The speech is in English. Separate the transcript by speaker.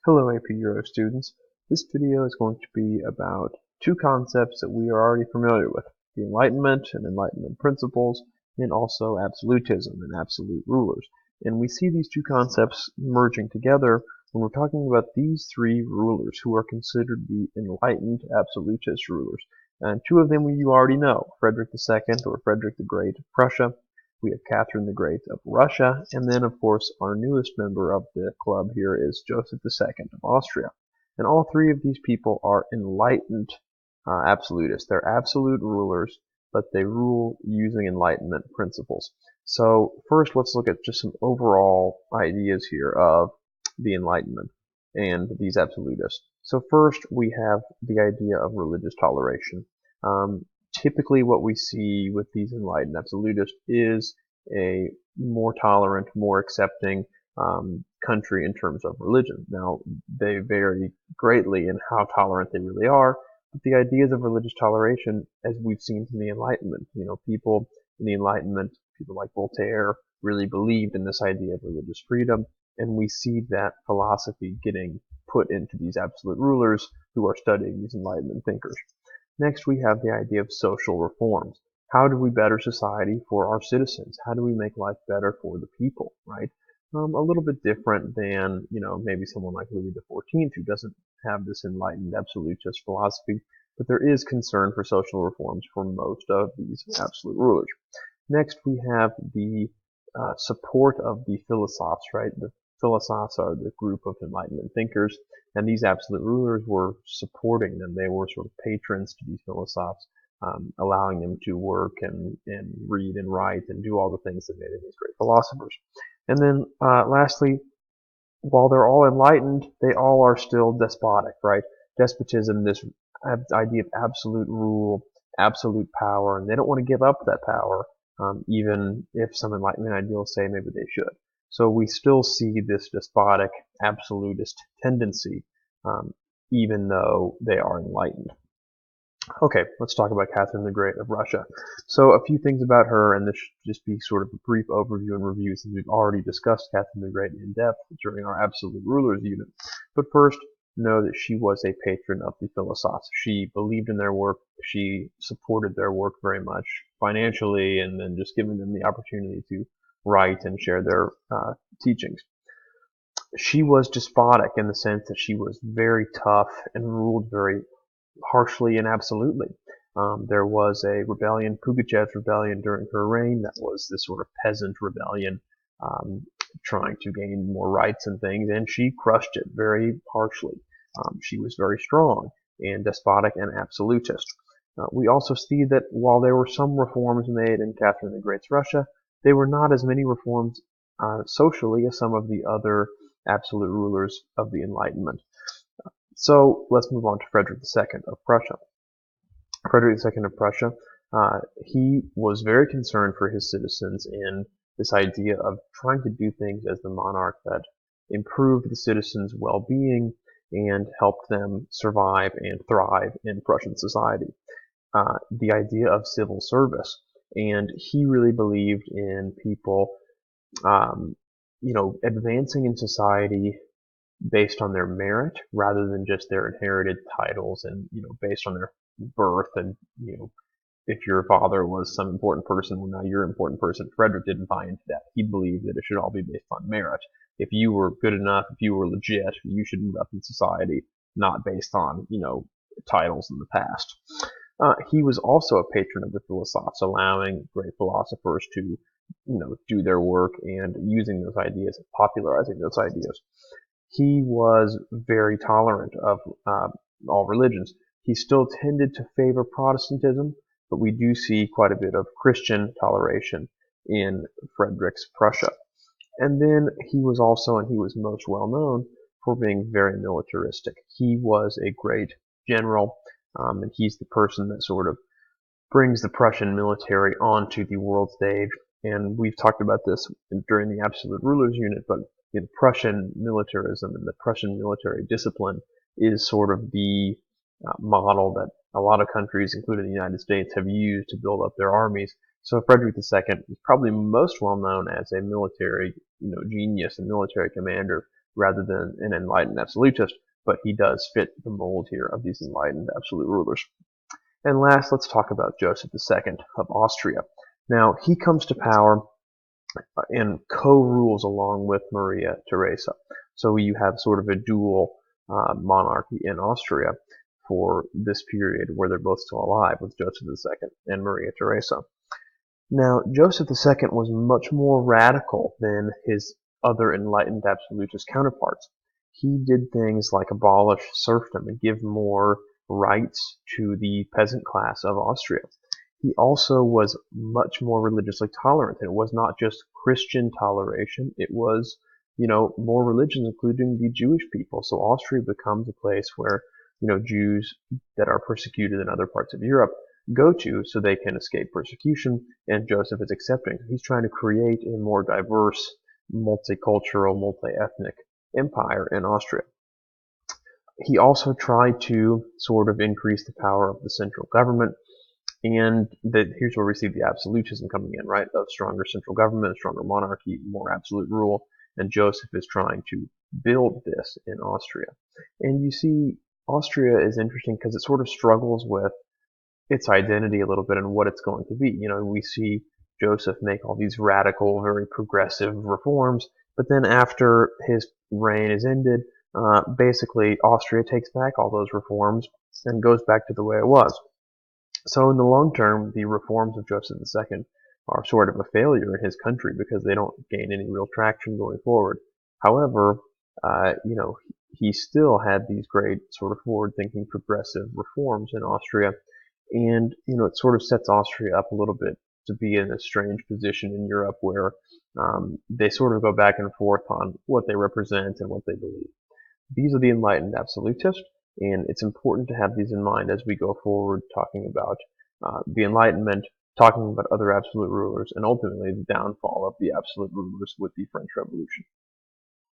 Speaker 1: Hello AP Euro students. This video is going to be about two concepts that we are already familiar with, the Enlightenment and Enlightenment principles, and also absolutism and absolute rulers. And we see these two concepts merging together when we're talking about these three rulers who are considered the Enlightened Absolutist rulers. And two of them you already know, Frederick II or Frederick the Great of Prussia. We have Catherine the Great of Russia, and then, of course, our newest member of the club here is Joseph II of Austria. And all three of these people are enlightened absolutists. They're absolute rulers, but they rule using Enlightenment principles. So first, let's look at just some overall ideas here of the Enlightenment and these absolutists. So first, we have the idea of religious toleration. Typically what we see with these enlightened absolutists is a more tolerant, more accepting country in terms of religion. Now, they vary greatly in how tolerant they really are, but the ideas of religious toleration, as we've seen from the Enlightenment, people in the Enlightenment, people like Voltaire, really believed in this idea of religious freedom, and we see that philosophy getting put into these absolute rulers who are studying these Enlightenment thinkers. Next, we have the idea of social reforms. How do we better society for our citizens? How do we make life better for the people, right? A little bit different than, maybe someone like Louis XIV who doesn't have this enlightened absolutist philosophy, but there is concern for social reforms for most of these absolute rulers. Next, we have the support of the philosophes, right? The philosophes are the group of Enlightenment thinkers, and these absolute rulers were supporting them. They were sort of patrons to these philosophes, allowing them to work and read and write and do all the things that made them these great philosophers. And then lastly, while they're all enlightened, they all are still despotic, right? Despotism, this idea of absolute rule, absolute power, and they don't want to give up that power, even if some Enlightenment ideals say maybe they should. So we still see this despotic, absolutist tendency, even though they are enlightened. Okay, let's talk about Catherine the Great of Russia. So a few things about her, and this should just be sort of a brief overview and review since we've already discussed Catherine the Great in depth during our Absolute Rulers unit. But first, know that she was a patron of the philosophes. She believed in their work. She supported their work very much financially, and then just giving them the opportunity to write and share their teachings. She was despotic in the sense that she was very tough and ruled very harshly and absolutely. There was a rebellion, Pugachev's rebellion during her reign, that was this sort of peasant rebellion trying to gain more rights and things, and she crushed it very harshly. She was very strong and despotic and absolutist. We also see that while there were some reforms made in Catherine the Great's Russia, they were not as many reforms socially as some of the other absolute rulers of the Enlightenment. So let's move on to Frederick II of Prussia. Frederick II of Prussia, he was very concerned for his citizens in this idea of trying to do things as the monarch that improved the citizens' well-being and helped them survive and thrive in Prussian society. The idea of civil service, and he really believed in people, advancing in society based on their merit rather than just their inherited titles and, based on their birth and, if your father was some important person, well, now you're an important person. Frederick didn't buy into that. He believed that it should all be based on merit. If you were good enough, if you were legit, you should move up in society, not based on, titles in the past. He was also a patron of the philosophes, allowing great philosophers to, do their work and using those ideas, popularizing those ideas. He was very tolerant of all religions. He still tended to favor Protestantism, but we do see quite a bit of Christian toleration in Frederick's Prussia. And then he was also, and he was most well known for being very militaristic. He was a great general, and he's the person that sort of brings the Prussian military onto the world stage. And we've talked about this during the Absolute Rulers unit, but in Prussian militarism and the Prussian military discipline is sort of the model that a lot of countries, including the United States, have used to build up their armies. So Frederick II is probably most well known as a military, genius and military commander rather than an enlightened absolutist, but he does fit the mold here of these enlightened absolute rulers. And last, let's talk about Joseph II of Austria. Now, he comes to power and co-rules along with Maria Theresa. So you have sort of a dual monarchy in Austria for this period where they're both still alive, with Joseph II and Maria Theresa. Now, Joseph II was much more radical than his other enlightened absolutist counterparts. He did things like abolish serfdom and give more rights to the peasant class of Austria. He also was much more religiously tolerant. And it was not just Christian toleration, it was, more religions, including the Jewish people. So Austria becomes a place where, Jews that are persecuted in other parts of Europe go to so they can escape persecution, and Joseph is accepting. He's trying to create a more diverse, multicultural, multi-ethnic empire in Austria. He also tried to sort of increase the power of the central government, and here's where we see the absolutism coming in, right? Of stronger central government, stronger monarchy, more absolute rule, and Joseph is trying to build this in Austria. And you see, Austria is interesting because it sort of struggles with its identity a little bit and what it's going to be. We see Joseph make all these radical, very progressive reforms, but then after his reign is ended, basically Austria takes back all those reforms and goes back to the way it was. So in the long term, the reforms of Joseph II are sort of a failure in his country because they don't gain any real traction going forward. However, he still had these great sort of forward-thinking progressive reforms in Austria, and it sort of sets Austria up a little bit to be in a strange position in Europe where they sort of go back and forth on what they represent and what they believe. These are the enlightened absolutists, and it's important to have these in mind as we go forward talking about the Enlightenment, talking about other absolute rulers, and ultimately the downfall of the absolute rulers with the French Revolution.